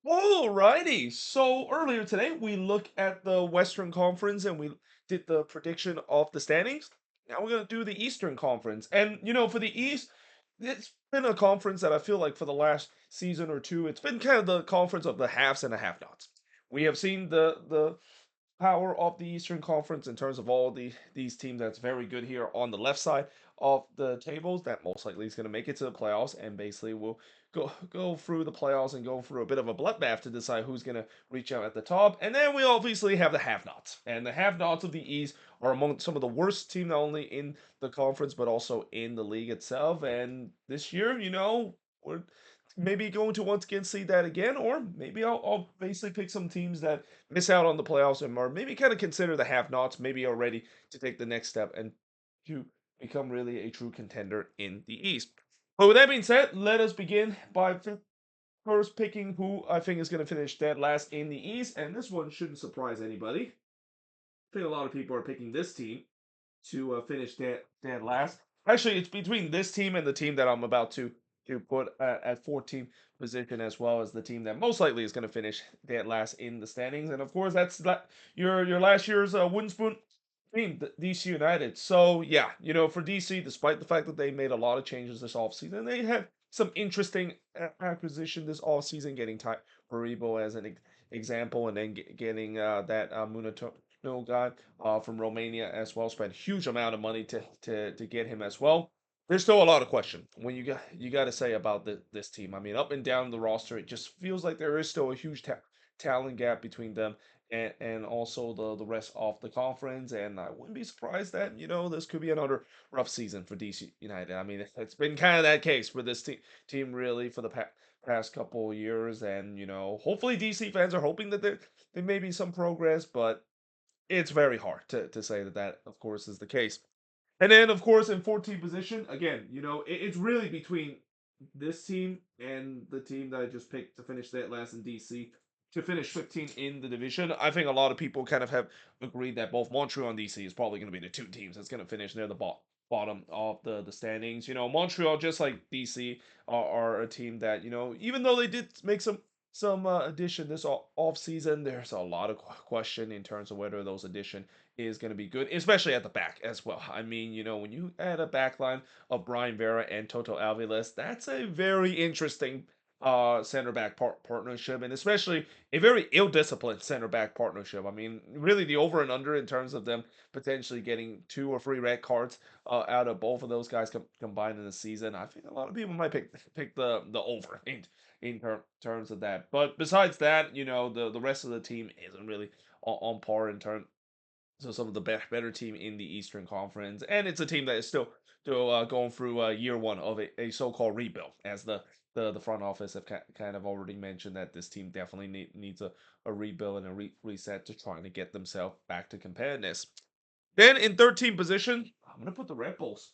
Alrighty. So earlier today we looked at the Western Conference and we did the prediction of the standings. Now we're gonna do the Eastern Conference. And for the East, it's been a conference that I feel like for the last season or two, it's been kind of the conference of the halves and the have-nots. We have seen the power of the Eastern Conference in terms of all these teams that's very good here on the left side of the tables that most likely is going to make it to the playoffs and basically will go through the playoffs and go through a bit of a bloodbath to decide who's going to reach out at the top. And then we obviously have the have-nots. And the have-nots of the East are among some of the worst teams not only in the conference but also in the league itself. And this year, we're maybe going to once again see that again, or maybe I'll basically pick some teams that miss out on the playoffs and or maybe kind of consider the have-nots, maybe are ready to take the next step and to become really a true contender in the East. But with that being said, let us begin by first picking who I think is going to finish dead last in the East, and this one shouldn't surprise anybody. I think a lot of people are picking this team to finish dead last. Actually, it's between this team and the team that I'm about to put at 14 position, as well as the team that most likely is going to finish dead last in the standings. And of course, that's your last year's wooden spoon team, the DC United. So yeah, for DC, despite the fact that they made a lot of changes this offseason, they had some interesting acquisition this offseason, getting Ty Paribo as an example, and then getting that no guy from Romania as well. Spent huge amount of money to get him as well. There's still a lot of question when you got to say about this team. I mean, up and down the roster, it just feels like there is still a huge talent gap between them and also the rest of the conference. And I wouldn't be surprised that this could be another rough season for DC United. I mean, it's been kind of that case for this team really for the past couple of years. And hopefully DC fans are hoping that there may be some progress, but it's very hard to say that of course is the case. And then of course in 14th position, again, it's really between this team and the team that I just picked to finish that last in DC to finish 15 in the division. I think a lot of people kind of have agreed that both Montreal and DC is probably going to be the two teams that's going to finish near the bottom of the standings. Montreal, just like DC, are a team that, even though they did make some addition this off season, there's a lot of question in terms of whether those addition is going to be good, especially at the back as well. I mean, when you add a back line of Brian Vera and Toto Alvarez, that's a very interesting center back partnership, and especially a very ill-disciplined center back partnership. I mean, really the over and under in terms of them potentially getting 2 or 3 red cards out of both of those guys combined in the season. I think a lot of people might pick the over in terms of that. But besides that, the rest of the team isn't really on par in terms. So some of the better team in the Eastern Conference, and it's a team that is still going through year one of a so-called rebuild, as the front office have kind of already mentioned that this team definitely needs a rebuild and a reset to trying to get themselves back to competitiveness. Then in 13th position, I'm gonna put the Red Bulls.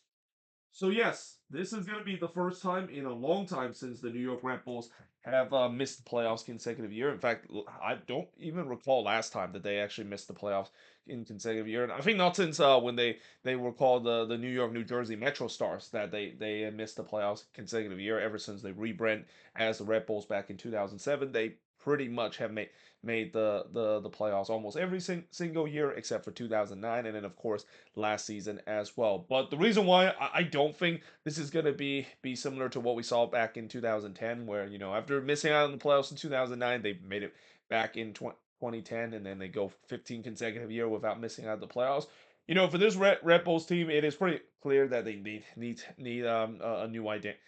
So yes, this is going to be the first time in a long time since the New York Red Bulls have missed the playoffs consecutive year. In fact, I don't even recall last time that they actually missed the playoffs in consecutive year. And I think not since when they were called the New York New Jersey Metro Stars that they missed the playoffs consecutive year. Ever since they rebrand as the Red Bulls back in 2007, they pretty much have made the playoffs almost every single year except for 2009, and then of course last season as well. But the reason why I don't think this is going to be similar to what we saw back in 2010, where after missing out on the playoffs in 2009, they made it back in 2010, and then they go 15 consecutive year without missing out on the playoffs. For this Red Bulls team, it is pretty clear that they need a new identity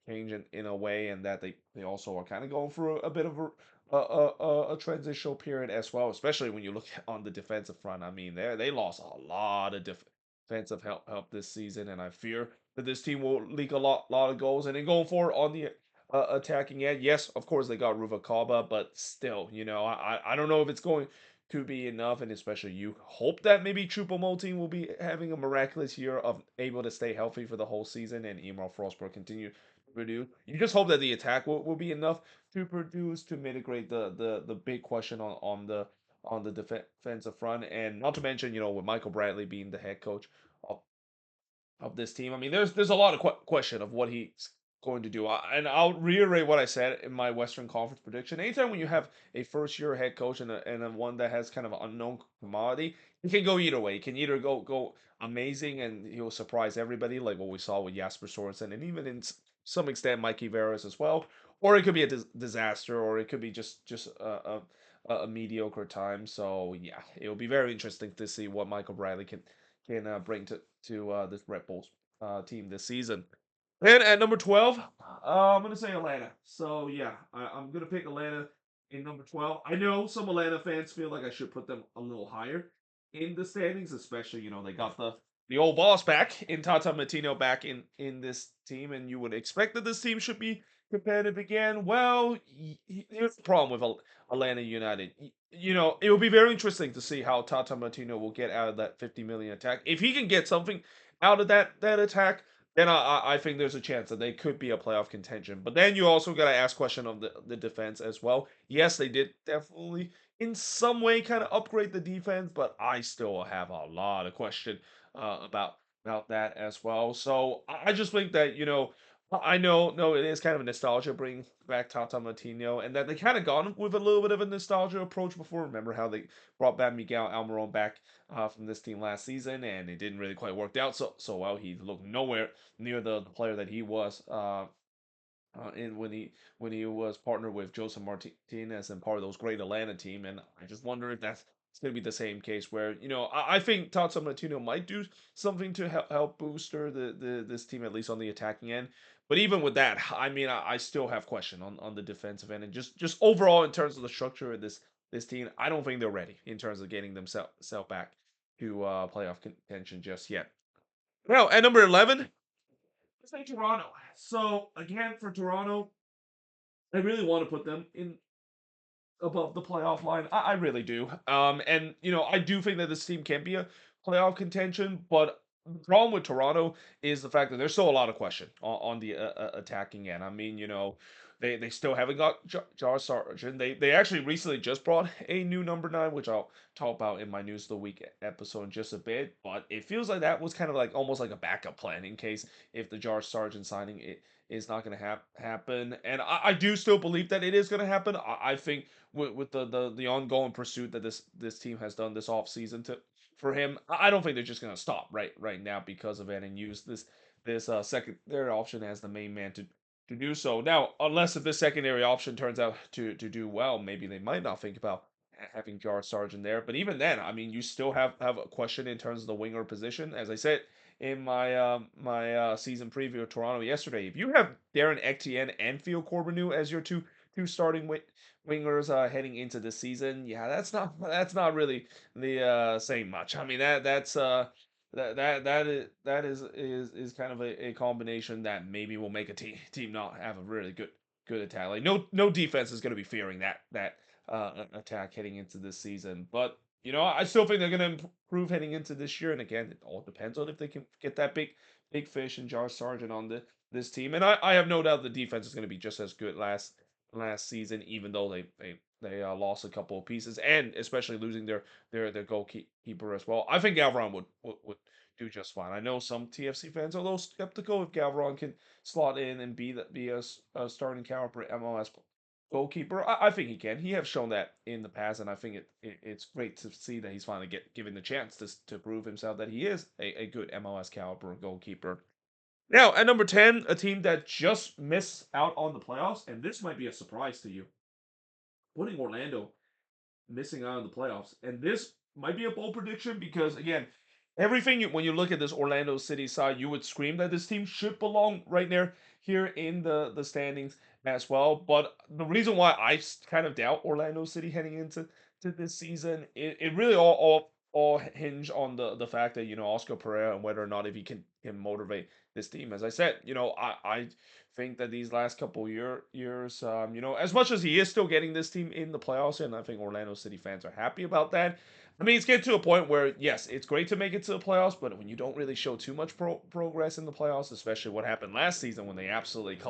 change in a way, and that they also are kind of going through a bit of a transitional period as well, especially when you look on the defensive front. I mean, they lost a lot of defensive help this season, and I fear that this team will leak a lot of goals. And then going forward on the attacking end, yes, of course they got Ruvakaba, but still, I don't know if it's going to be enough, and especially you hope that maybe Triple Team will be having a miraculous year of able to stay healthy for the whole season, and Emil Frostberg continue to produce. You just hope that the attack will be enough to produce to mitigate the big question on the defensive front, and not to mention with Michael Bradley being the head coach of this team. I mean, there's a lot of question of what he's going to do. And I'll reiterate what I said in my Western Conference prediction. Anytime when you have a first year head coach and a one that has kind of unknown commodity, it can go either way. It can either go amazing and he'll surprise everybody, like what we saw with Jasper Sorensen, and even in some extent Mikey Veras as well. Or it could be a disaster, or it could be just a mediocre time. So yeah, it'll be very interesting to see what Michael Bradley can bring to this Red Bulls team this season. And at number 12, I'm going to say Atlanta. So, yeah, I'm going to pick Atlanta in number 12. I know some Atlanta fans feel like I should put them a little higher in the standings, especially, they got the old boss back in Tata Martino back in this team, and you would expect that this team should be competitive again. Well, here's the problem with Atlanta United. It will be very interesting to see how Tata Martino will get out of that 50 million attack. If he can get something out of that attack, then I think there's a chance that they could be a playoff contention. But then you also got to ask question of the defense as well. Yes, they did definitely in some way kind of upgrade the defense, but I still have a lot of question about that as well. So I just think that I know no, it is kind of a nostalgia bring back Tata Martino, and that they kind of gone with a little bit of a nostalgia approach before. Remember how they brought back Miguel Almiron back from this team last season, and it didn't really quite work out so well. He looked nowhere near the player that he was in when he was partnered with Joseph Martinez and part of those great Atlanta team. And I just wonder if that's going to be the same case where I think Tata Martino might do something to help booster this team, at least on the attacking end. But even with that, I mean, I still have question on the defensive end, and just overall in terms of the structure of this team, I don't think they're ready in terms of getting themselves back to playoff contention just yet. Now at number 11, let's say Toronto. So again, for Toronto, I really want to put them in above the playoff line. I really do. And I do think that this team can be a playoff contention, but the problem with Toronto is the fact that there's still a lot of question on the attacking end. I mean, they still haven't got Jar Sargent. They actually recently just brought a new number 9, which I'll talk about in my news of the week episode in just a bit. But it feels like that was kind of like almost like a backup plan in case if the Jar Sargent signing is not going to happen. And I do still believe that it is going to happen. I think with the ongoing pursuit that this team has done this off season to for him, I don't think they're just gonna stop right now because of it and use this secondary option as the main man to do so. Now, unless if this secondary option turns out to do well, maybe they might not think about having Jar Sargent there. But even then, I mean, you still have a question in terms of the winger position. As I said in my season preview of Toronto yesterday, if you have Darren Etienne and Phil Corbeanu as your two starting wingers heading into the season, yeah, that's not really the saying much. I mean that is kind of a combination that maybe will make a team not have a really good attack. Like no defense is going to be fearing that attack heading into this season. But I still think they're going to improve heading into this year. And again, it all depends on if they can get that big fish and Jar Sargent on this team. And I have no doubt the defense is going to be just as good last season, even though they lost a couple of pieces, and especially losing their goalkeeper as well. I think Galvron would do just fine. I know some TFC fans are a little skeptical if Galvron can slot in and be a starting caliber MLS goalkeeper. I think he can. He has shown that in the past, and I think it's great to see that he's finally given the chance to prove himself that he is a good MLS caliber goalkeeper. Now, at number 10, a team that just missed out on the playoffs, and this might be a surprise to you, putting Orlando missing out on the playoffs. And this might be a bold prediction because, again, when you look at this Orlando City side, you would scream that this team should belong right there here in the standings as well. But the reason why I kind of doubt Orlando City heading into this season, it really all hinge on the fact that Oscar Pereira and whether or not if he can motivate this team. As I said, I think that these last couple years, as much as he is still getting this team in the playoffs, and I think Orlando City fans are happy about that. I mean, it's getting to a point where, yes, it's great to make it to the playoffs, but when you don't really show too much progress in the playoffs, especially what happened last season when they absolutely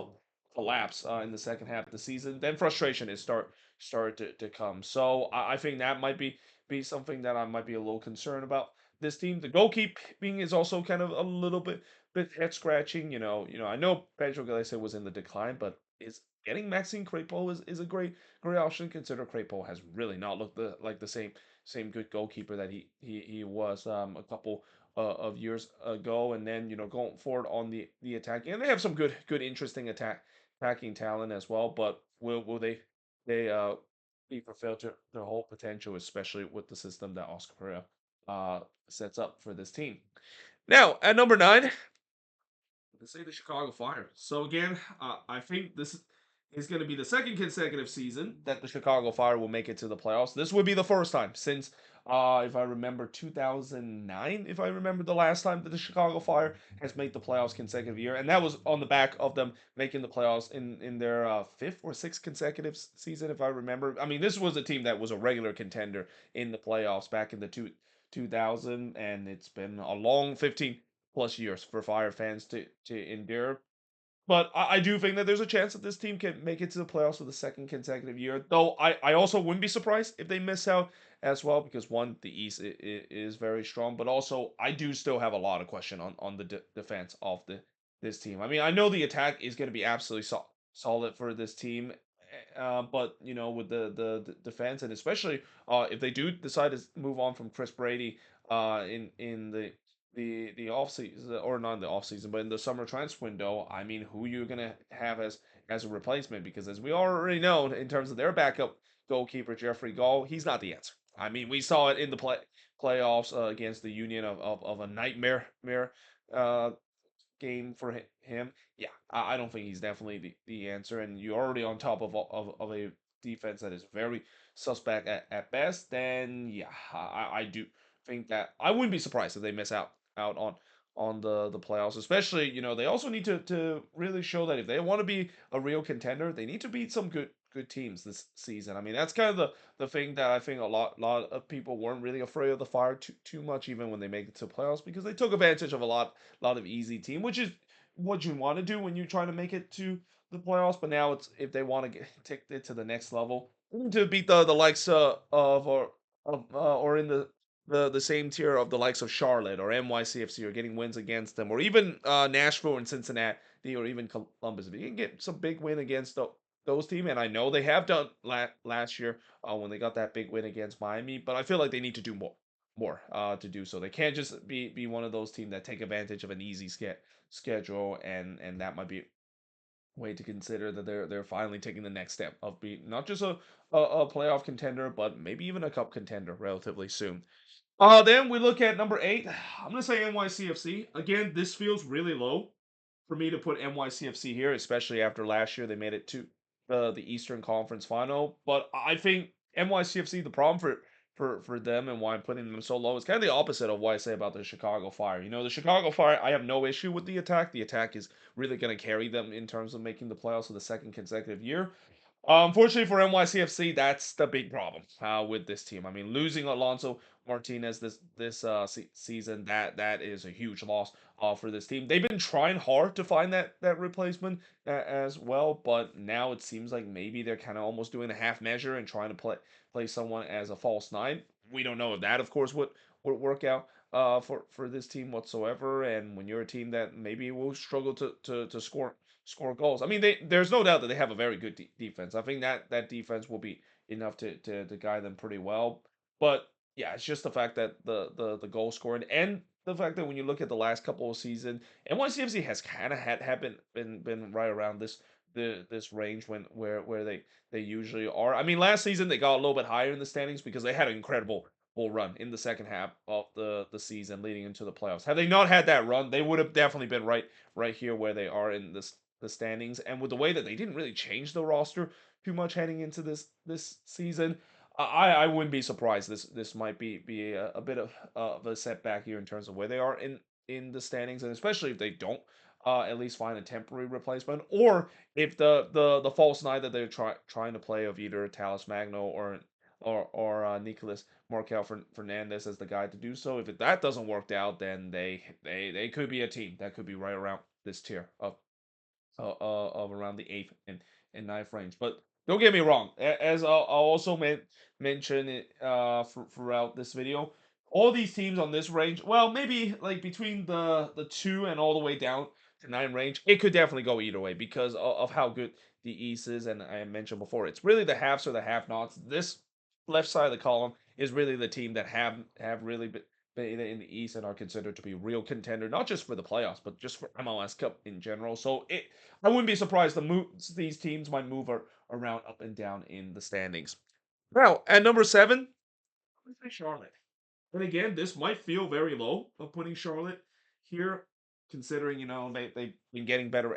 collapsed in the second half of the season, then frustration is start to come. So I think that might be something that I might be a little concerned this team. The goalkeeping is also kind of a little bit head scratching. I know Pedro Galese was in the decline, but is getting Maxime Crepeau is a great option. Consider Crepeau has really not looked like the same good goalkeeper that he was a couple of years ago. And then going forward on the attack, and they have some good interesting attacking talent as well. But will they be fulfilled to their whole potential, especially with the system that Oscar Pereira sets up for this team? Now at number nine, let's say the Chicago Fire. So again, I think this is going to be the second consecutive season that the Chicago Fire will make it to the playoffs. This would be the first time since, if I remember, 2009. If I remember the last time that the Chicago Fire has made the playoffs consecutive year, and that was on the back of them making the playoffs in their fifth or sixth consecutive season, if I remember. I mean, this was a team that was a regular contender in the playoffs back in the 2000, and it's been a long 15+ years for Fire fans to endure. But I do think that there's a chance that this team can make it to the playoffs for the second consecutive year. Though I also wouldn't be surprised if they miss out as well, because one, the East is very strong, but also I do still have a lot of question on the defense of this team. I mean, I know the attack is going to be absolutely solid for this team, but with the defense, and especially if they do decide to move on from Chris Brady in the off season, or not in the off season, but in the summer transfer window. I mean, who you're gonna have as a replacement? Because as we already know, in terms of their backup goalkeeper Jeffrey Gall, he's not the answer. I mean, we saw it in the playoffs against the Union of a nightmare uh, game for him. Yeah, I don't think he's definitely the answer. And you're already on top of a defense that is very suspect at best. Then yeah, I do think that I wouldn't be surprised if they miss out on the playoffs. Especially, they also need to really show that if they want to be a real contender, they need to beat some good teams this season. I mean, that's kind of the thing that I think a lot of people weren't really afraid of the Fire too much, even when they make it to playoffs, because they took advantage of a lot of easy team, which is what you want to do when you're trying to make it to the playoffs. But now it's, if they want to take it to the next level, to beat the likes of or in the same tier of the likes of Charlotte or NYCFC, or getting wins against them, or even Nashville and Cincinnati, or even Columbus. If you can get some big win against those teams, and I know they have done last year when they got that big win against Miami, but I feel like they need to do more to do so. They can't just be one of those teams that take advantage of an easy schedule, and that might be a way to consider that they're finally taking the next step of being not just a playoff contender, but maybe even a cup contender relatively soon. Then we look at number eight. I'm gonna say NYCFC again. This feels really low for me to put NYCFC here, especially after last year they made it to the Eastern Conference Final. But I think NYCFC, the problem for them and why I'm putting them so low is kind of the opposite of what I say about the Chicago Fire. The Chicago Fire, I have no issue with the attack. The attack is really going to carry them in terms of making the playoffs for the second consecutive year. Unfortunately for NYCFC, that's the big problem with this team. I mean, losing Alonso Martinez this season, that is a huge loss for this team. They've been trying hard to find that replacement as well, but now it seems like maybe they're kind of almost doing a half measure and trying to play someone as a false nine. We don't know if that, of course, would work out for this team whatsoever. And when you're a team that maybe will struggle to score goals. I mean, there's no doubt that they have a very good defense. I think that defense will be enough to guide them pretty well. But yeah, it's just the fact that the goal scoring, and the fact that when you look at the last couple of seasons, NYCFC has kind of had been right around this range where they usually are. I mean, last season they got a little bit higher in the standings because they had an incredible full run in the second half of the season leading into the playoffs. Had they not had that run, they would have definitely been right here where they are in the standings. And with the way that they didn't really change the roster too much heading into this season, I wouldn't be surprised. This might be a bit of a setback here in terms of where they are in the standings, and especially if they don't at least find a temporary replacement, or if the false nine that they're trying to play of either Talis Magno or Nicolas Markel Fernandez as the guy to do so. If that doesn't work out, then they could be a team that could be right around this tier of around the eighth and ninth range. But don't get me wrong, as I'll also mention it throughout this video. all these teams on this range, well, maybe like between the two and all the way down to nine range, it could definitely go either way because of how good the East is. And I mentioned before, it's really the halves or the have-nots. This left side of the column is really the team that have really been in the East and are considered to be real contender, not just for the playoffs, but just for MLS Cup in general. So I wouldn't be surprised these teams might move around up and down in the standings. Now, at number seven, let's say Charlotte. And again, this might feel very low of putting Charlotte here, considering they've been getting better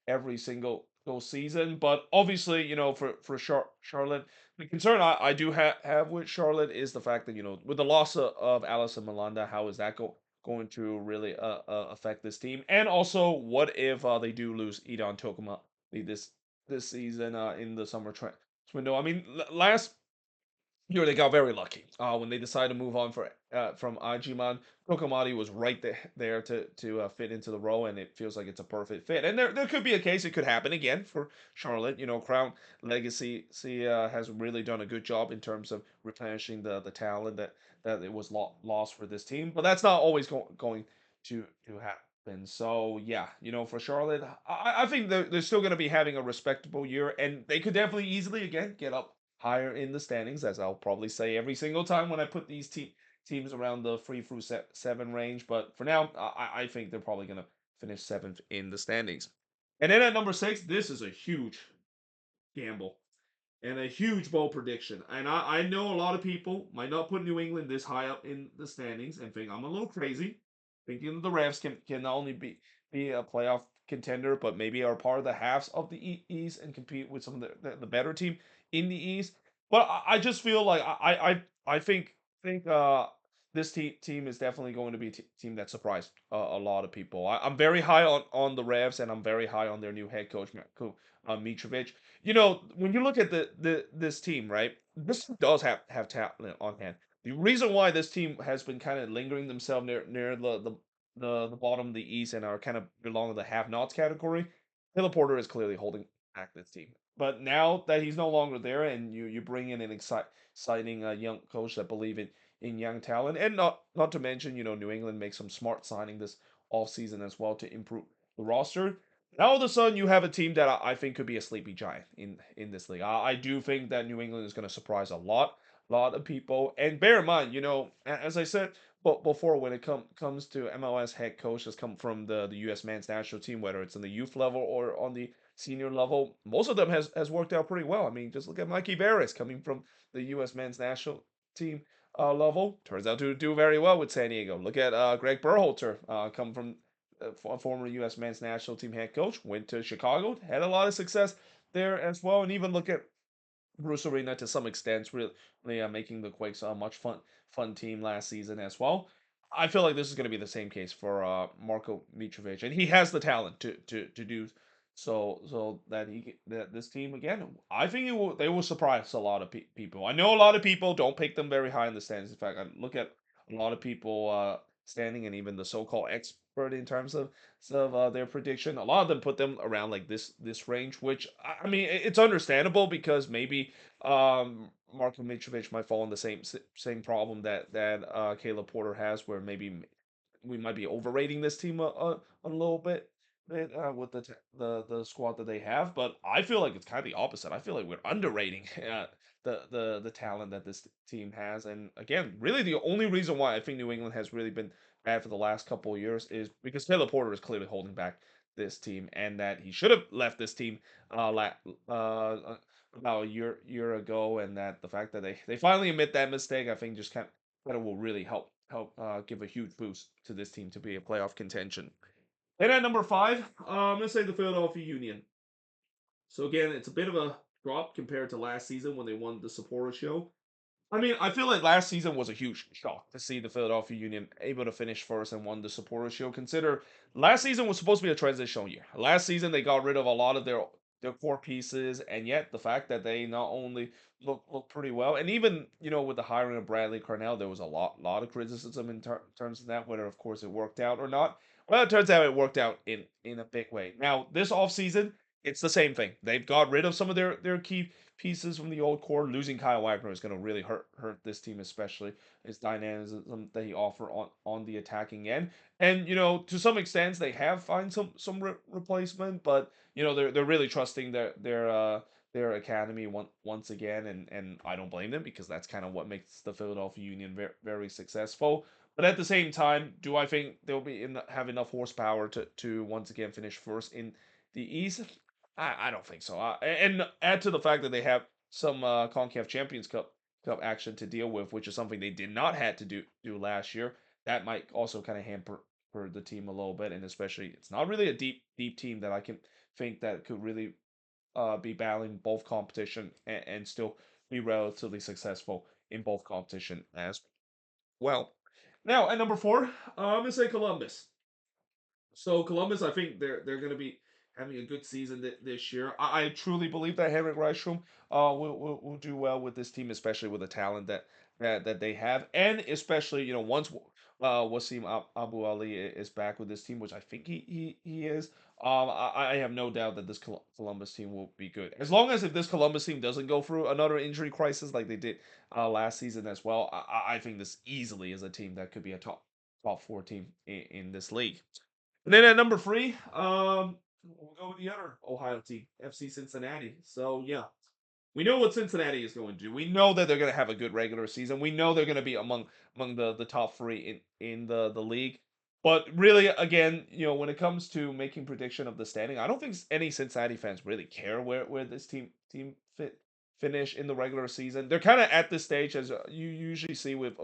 every single season. But obviously, for Charlotte, the concern I do have with Charlotte is the fact that with the loss of Alice and Melanda, how is that going to really affect this team? And also, what if they do lose Edon Tokuma this season in the summer transfer window? I mean, last they got very lucky when they decided to move on from Ajiman. Tokomati was right there to fit into the role, and it feels like it's a perfect fit. And there could be a case it could happen again for Charlotte. Crown Legacy has really done a good job in terms of replenishing the talent that it was lost for this team. But that's not always going to happen. So yeah, for Charlotte, I think they're still going to be having a respectable year, and they could definitely easily again get up higher in the standings, as I'll probably say every single time when I put these teams around the 3 through 7 range. But for now, I think they're probably going to finish seventh in the standings. And then at number six, this is a huge gamble and a huge bold prediction. And I know a lot of people might not put New England this high up in the standings and think I'm a little crazy, thinking that the Revs can not only be a playoff contender, but maybe are part of the halves of the East and compete with some of the better team in the East. But I just feel like I think this team is definitely going to be a team that surprised a lot of people. I'm very high on the Revs, and I'm very high on their new head coach Mitrovic. When you look at this team, right? This team does have talent on hand. The reason why this team has been kind of lingering themselves near the bottom of the East and are kind of belong in the have-nots category, Taylor Porter is clearly holding back this team. But now that he's no longer there, and you bring in an exciting young coach that believe in young talent, and not to mention New England makes some smart signing this off season as well to improve the roster. Now all of a sudden you have a team that I think could be a sleepy giant in this league. I do think that New England is going to surprise a lot of people. And bear in mind, as I said, but before when it comes to MLS head coaches come from the U.S. men's national team, whether it's on the youth level or on the senior level, most of them has worked out pretty well. I mean, just look at Mikey Barris coming from the U.S. men's national team level. Turns out to do very well with San Diego. Look at Greg Berhalter, come from former U.S. men's national team head coach, went to Chicago, had a lot of success there as well, and even look at Bruce Arena to some extent, really making the Quakes a much fun team last season as well. I feel like this is going to be the same case for Marko Mitrovic, and he has the talent to do so that that this team again. I think they will surprise a lot of people. I know a lot of people don't pick them very high in the standings. In fact, I look at a lot of people standing and even the so-called expert in terms of their prediction. A lot of them put them around like this range, which I mean it's understandable because maybe Marko Mitrovic might fall in the same problem that Caleb Porter has, where maybe we might be overrating this team a little bit with the squad that they have. But I feel like it's kind of the opposite. I feel like we're underrating the talent that this team has. And again, really the only reason why I think New England has really been bad for the last couple of years is because Taylor Porter is clearly holding back this team, and that he should have left this team about a year ago, and that the fact that they finally admit that mistake, I think just kind of will really help give a huge boost to this team to be a playoff contention. And at number five, I'm gonna say the Philadelphia Union. So again, it's a bit of a drop compared to last season when they won the Sapporo Show. I mean, I feel like last season was a huge shock to see the Philadelphia Union able to finish first and won the Sapporo Shield. Consider last season was supposed to be a transitional year. Last season they got rid of a lot of their core pieces, and yet the fact that they not only look pretty well, and even with the hiring of Bradley Carnell, there was a lot of criticism in terms of that, whether of course it worked out or not. Well, it turns out it worked out in a big way. Now this offseason, it's the same thing. They've got rid of some of their key pieces from the old core. Losing Kyle Wagner is going to really hurt this team, especially his dynamism that he offer on the attacking end. And to some extent, they have found some replacement, but they're really trusting their academy once again, and I don't blame them because that's kind of what makes the Philadelphia Union very, very successful. But at the same time, do I think they'll have enough horsepower to once again finish first in the East? I don't think so. And add to the fact that they have some CONCACAF Champions Cup action to deal with, which is something they did not had to do last year. That might also kind of hamper for the team a little bit, and especially it's not really a deep team that I can think that could really be battling both competition and still be relatively successful in both competition as well. Now at number four, I'm gonna say Columbus. So Columbus, I think they're going to be having a good season this year. I truly believe that Henrik Rydstrom will do well with this team, especially with the talent that they have, and especially once Wasim Abu Ali is back with this team, which I think he is. I have no doubt that this Columbus team will be good. As long as if this Columbus team doesn't go through another injury crisis like they did last season as well, I think this easily is a team that could be a top four team in this league. And then at number three, we'll go with the other Ohio team, FC Cincinnati. So yeah, we know what Cincinnati is going to do. We know that they're going to have a good regular season. We know they're going to be among the top three in the league. But really, again, when it comes to making prediction of the standing, I don't think any Cincinnati fans really care where this team finish in the regular season. They're kind of at this stage as you usually see with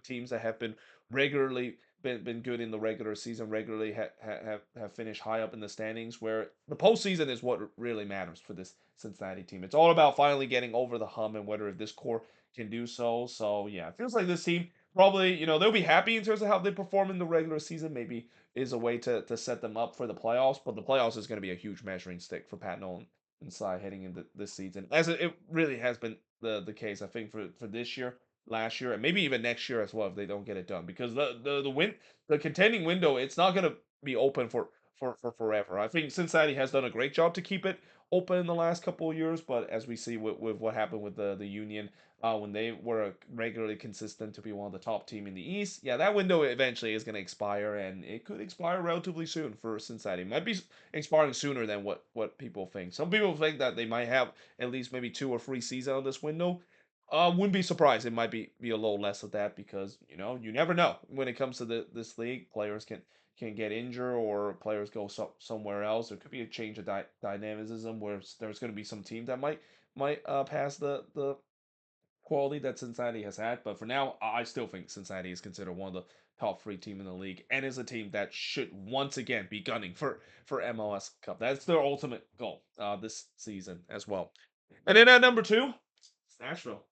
teams that have been regularly been good in the regular season, regularly have finished high up in the standings, where the postseason is what really matters for this Cincinnati team. It's all about finally getting over the hump and whether this core can do so. So yeah, it feels like this team probably, they'll be happy in terms of how they perform in the regular season. Maybe is a way to set them up for the playoffs, but the playoffs is going to be a huge measuring stick for Pat Nolan inside heading into this season, as it really has been the case. I think for this year, last year, and maybe even next year as well if they don't get it done, because the contending window, it's not going to be open for forever. I think Cincinnati has done a great job to keep it open in the last couple of years, but as we see with what happened with the Union, when they were regularly consistent to be one of the top team in the East, yeah, that window eventually is going to expire, and it could expire relatively soon for Cincinnati. It might be expiring sooner than what people think. Some people think that they might have at least maybe 2 or 3 seasons on this window. Wouldn't be surprised. It might be a little less of that because you never know when it comes to this league. Players can get injured or players go somewhere else. There could be a change of dynamism where there's going to be some team that might pass the quality that Cincinnati has had. But for now, I still think Cincinnati is considered one of the top three team in the league and is a team that should once again be gunning for MLS Cup. That's their ultimate goal this season as well. And then at number two, it's Nashville.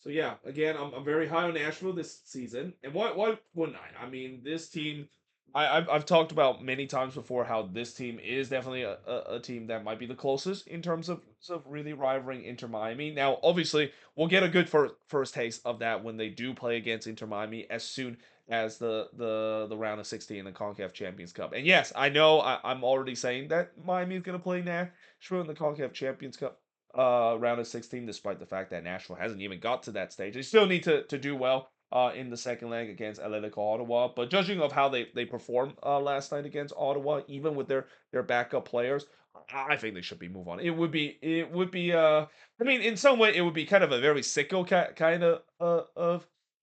So yeah, again, I'm very high on Nashville this season, and why wouldn't I? I mean, this team, I've talked about many times before how this team is definitely a team that might be the closest in terms of really rivaling Inter Miami. Now, obviously, we'll get a good first taste of that when they do play against Inter Miami as soon as the round of 16 in the CONCACAF Champions Cup. And yes, I know I'm already saying that Miami is going to play Nashville in the CONCACAF Champions Cup round of 16, despite the fact that Nashville hasn't even got to that stage. They still need to do well in the second leg against Atletico Ottawa. But judging of how they performed last night against Ottawa, even with their backup players, I think they should be move on. It would be I mean, in some way, it would be kind of a very sicko kind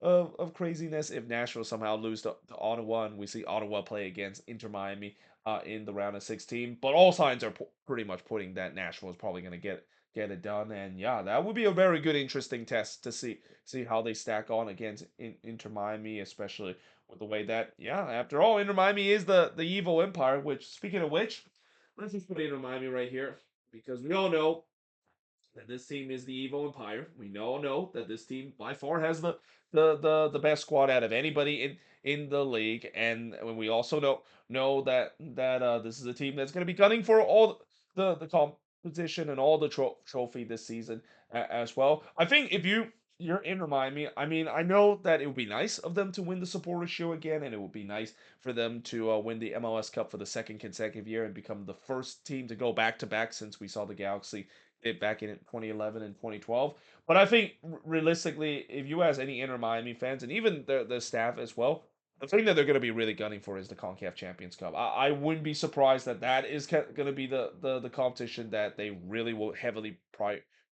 of craziness if Nashville somehow lose to Ottawa and we see Ottawa play against Inter Miami in the round of 16. But all signs are pretty much putting that Nashville is probably going to get it done. And yeah, that would be a very good, interesting test to see how they stack on against Inter Miami, especially with the way that after all, Inter Miami is the evil empire. Which, speaking of which, let's just put Inter Miami right here because we all know that this team is the evil empire. We all know that this team by far has the best squad out of anybody in the league, and when we also know that this is a team that's going to be gunning for all the competition and all the trophy this season as well. I think if you you're in Miami. I mean, I know that it would be nice of them to win the Supporters Shield again, and it would be nice for them to win the MLS Cup for the second consecutive year and become the first team to go back to back since we saw the Galaxy did back in 2011 and 2012. But I think realistically, if you ask any Inter Miami fans and even the staff as well, the thing that they're going to be really gunning for is the CONCACAF Champions Cup. I wouldn't be surprised that that is going to be the competition that they really will heavily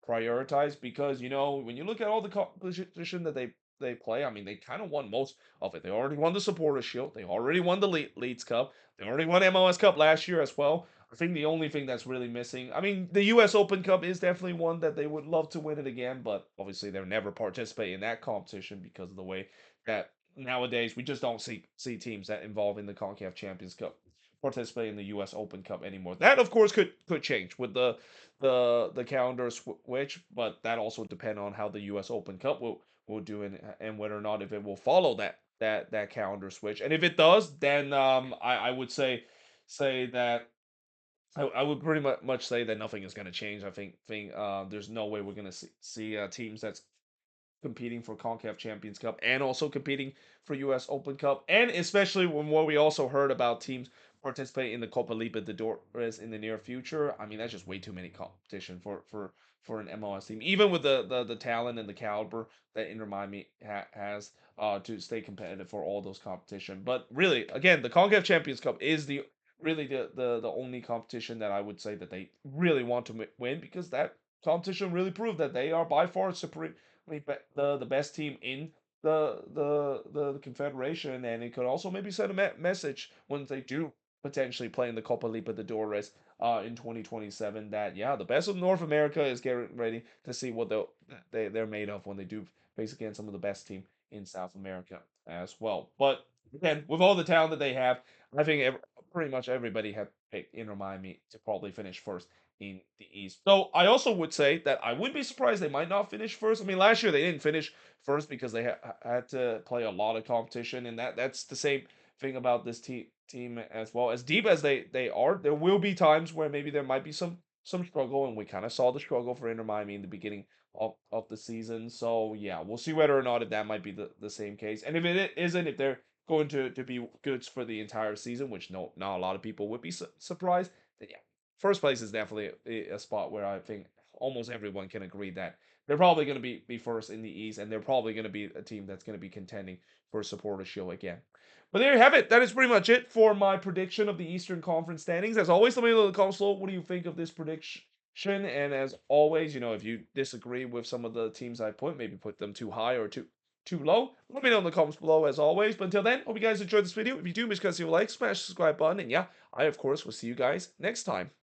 prioritize because when you look at all the competition that they play, I mean they kind of won most of it. They already won the Supporters Shield, they already won the Leeds Cup, they already won MLS Cup last year as well. I think the only thing that's really missing, I mean, the U.S. Open Cup is definitely one that they would love to win it again, but obviously they'll never participate in that competition because of the way that nowadays we just don't see teams that involve in the CONCACAF Champions Cup participate in the U.S. Open Cup anymore. That of course could change with the calendar switch, but that also depend on how the U.S. Open Cup will do and whether or not if it will follow that calendar switch. And if it does, then I would say that I would pretty much say that nothing is going to change. I think there's no way we're going to see teams that's competing for CONCACAF Champions Cup and also competing for US Open Cup. And especially when what we also heard about teams participating in the Copa Libertadores in the near future. I mean, that's just way too many competition for an MLS team, even with the talent and the caliber that Inter Miami has to stay competitive for all those competition. But really, again, the CONCACAF Champions Cup is the really the only competition that I would say that they really want to win because that competition really proved that they are by far supreme the best team in the confederation, and it could also maybe send a message when they do potentially play in the Copa Libertadores in 2027 that yeah the best of North America is getting ready to see what they're made of when they do face against some of the best team in South America as well. But again, with all the talent that they have, I think pretty much everybody had picked Inter Miami to probably finish first in the East. So I also would say that I wouldn't be surprised they might not finish first. I mean, last year they didn't finish first because they had to play a lot of competition, and that's the same thing about this team as well. As deep as they are, there will be times where maybe there might be some struggle, and we kind of saw the struggle for Inter Miami in the beginning of the season. So yeah, we'll see whether or not if that might be the same case, and if it isn't, if they're going to be goods for the entire season, which no not a lot of people would be surprised, then yeah, first place is definitely a spot where I think almost everyone can agree that they're probably going to be first in the East, and they're probably going to be a team that's going to be contending for a supporter shield again. But there you have it. That is pretty much it for my prediction of the Eastern Conference standings. As always, let me know in the comments below what do you think of this prediction. And as always, if you disagree with some of the teams I put, maybe put them too high or too low, let me know in the comments below as always. But until then, hope you guys enjoyed this video. If you do, make sure to leave a like, smash the subscribe button, and yeah, I of course will see you guys next time.